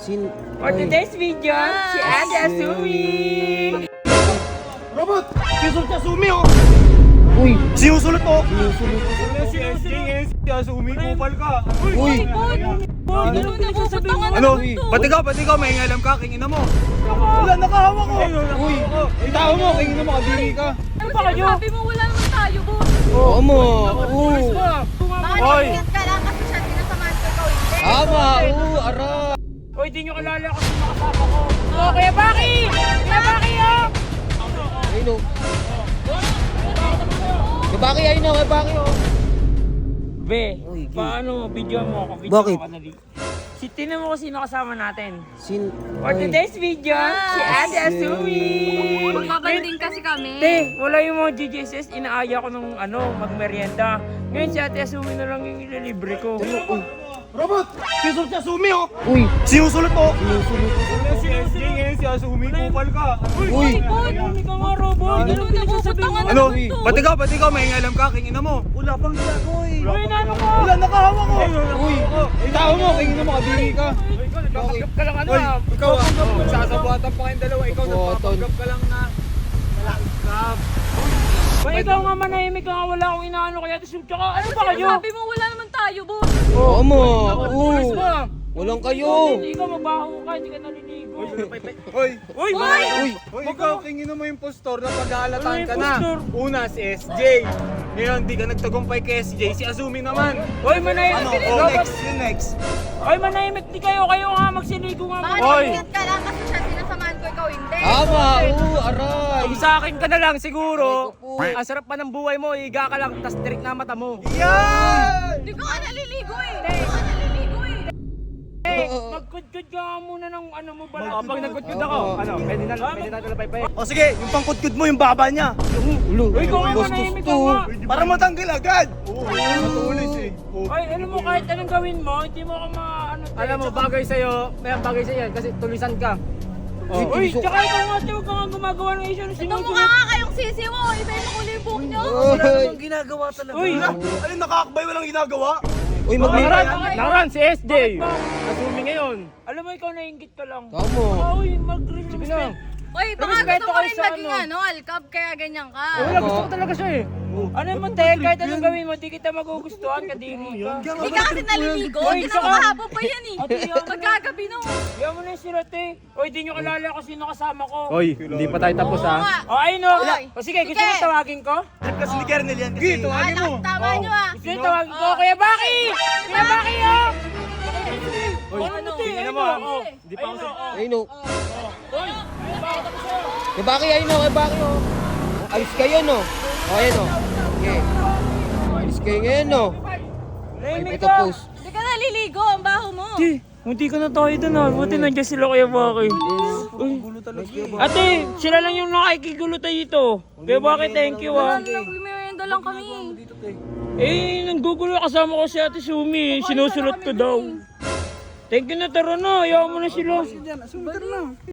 For today's video, si Ate Asumi! Robot! Sinusulot si Asumi oh! Uy! Sinusulot oh! Si SJ, si Asumi, kupal ka! Uy! Ano? Ba't ikaw? May ngalam ka, kingin mo! Wala, nakahawak ko! Uy! Yung tao mo, kingin mo, kadiri ka! Ano ba kayo? Sabi mo wala naman tayo, boss. Oo mo! Baka nagigit ka lang kasi siya sinasamahan ko ikaw hindi. Tama! Ara! Hoy, di nyo kalala kasi nakasama ko! Oh, Kuya Baki! Kuya Baki, oh! Ayun o! Kabaki, ayun o! Kabaki o! Be, Uy, Gil. paano video mo ako? Video Bakit? mo ka dali. Tinan mo kung sino kasama natin. For Ay. today's video, si Ate Asumi! Magkabanding kasi kami. Te, wala yung mga GJSS, inaaya ko ng magmerienda. Ngayon si Ate Asumi na lang yung ililibre ko. Robot! Sinusulot si Asumi oh! Uy! Sinusulot oh! Si SJ, si Asumi, kupal ka! Uy! Hindi ka nga, robot! Ano pinagsasabihin mo? Ano? Ba't ikaw? May ngalam ka, kingin mo! Wala pang ginagawa eh! Uy, nano ka? Wala, nakahawak ko! Uy! Yung tao mo, kingin mo, kadiri ka! Nagpapanggap ka lang ano Uy, ah. ikaw ah! Sasabuatan pa kayong dalawa. Ikaw Sabuatan. nagpapanggap ka lang na. Malakap. Ba ikaw nga manahimik ka nga, wala akong inaano kaya tapos tsaka ano ba kayo? Sabi mo wala naman tayo, boss. Oo mo! Pulis mo. Walang kayo! Hindi ka mabaho ka, hindi ka naliligo. Hoy! Uy! Uy! Hoy, ikaw, kingin mo yung postor na pag-aalatan Ano yung ka na. postor? Una, si SJ. Ngayon, di ka nagtagumpay kay SJ. Si Asumi naman. Uy, manahimik. Ano? Oh, next, yung next. Uy, manahimik di kayo nga magsiligo nga. Baka Uy! nagigit ka lang kasi siya sinasamahan ko ikaw hindi. Tama! Aray! Kung sa akin ka na lang siguro, Ay, kupo. ang sarap pa ng buhay mo, higa ka lang, tas tirik na mata mo. Yan! Hindi ko nga naliligo eh. Hindi ko nga naliligo eh. Magkudkod ka nga muna ng ano mo ba? Pag nagkutkud ako, ano, pwede na talapay pa O sige, yung pangkudkud mo, yung baba niya. Ulo! Uy, ikaw nga Bastos manahimik ka to! nga. Para matanggal agad. Oo, matulis eh. Ay, ano mo kahit anong gawin mo, hindi mo ka maano. Alam mo, bagay sa'yo, may bagay sa'yo yan kasi tulisan ka. Uy, tsaka ikaw nga, huwag ka nga gumagawa ng issue ng Ito mukha nga kayong sisi mo. Iba yung makulay yung buhok nyo. Uy! ginagawa talaga. Uy! Alin, nakakabay, walang ginagawa. Uy! Nakaraan si SJ. Asumi ngayon. Alam mo, ikaw nainggit ka lang. Tama! Uy, mag-respect. Uy, baka Respeto gusto mo kayo rin sa maging ano. alcab kaya ganyan ka. Wala, gusto ko talaga siya eh. Ano mo, te, kahit anong gawin mo, di kita magugustuhan, kadiri ka. Hindi ka kasi naliligo. Uy, Hindi na tsaka- kahapon pa yan eh. Ate, yan. Magkagabi na. Kaya mo na yung sila, te. Uy, di nyo kalala kung sino kasama ko. Hoy, hindi pa tayo tapos Oo ha. nga. O, ayun o. Oy. O, sige, gusto mo Sige. tawagin ko? Trip kasi ni Kernel yan kasi. Gito, Ah, tama nyo ah. Gusto nyo tawagin ko? Kuya Baki! Kuya Baki, o! Ano, te? tingnan Ayun mo, o. ah. Hindi pa ako Ayun, o. Ayun o! Uy, Kabaki, ayun o! Kabaki o! Ayos kayo no! O, ayun o! Okay! Ayos kayo ngayon no! nahimik Ito ka. post! Hindi ka naliligo. Ang baho mo. Hindi ka na tayo dun ha. Buti nandiyan sila Kuya Baki. Uy. Ate, sila lang yung nakikigulo tayo dito. Kuya Baki, thank you ha. Nag-merienda lang kami. Eh, nanggugulo kasama ko si Ate Sumi. Sinusulot ko daw. Thank you na, tara na. Ayaw mo na sila.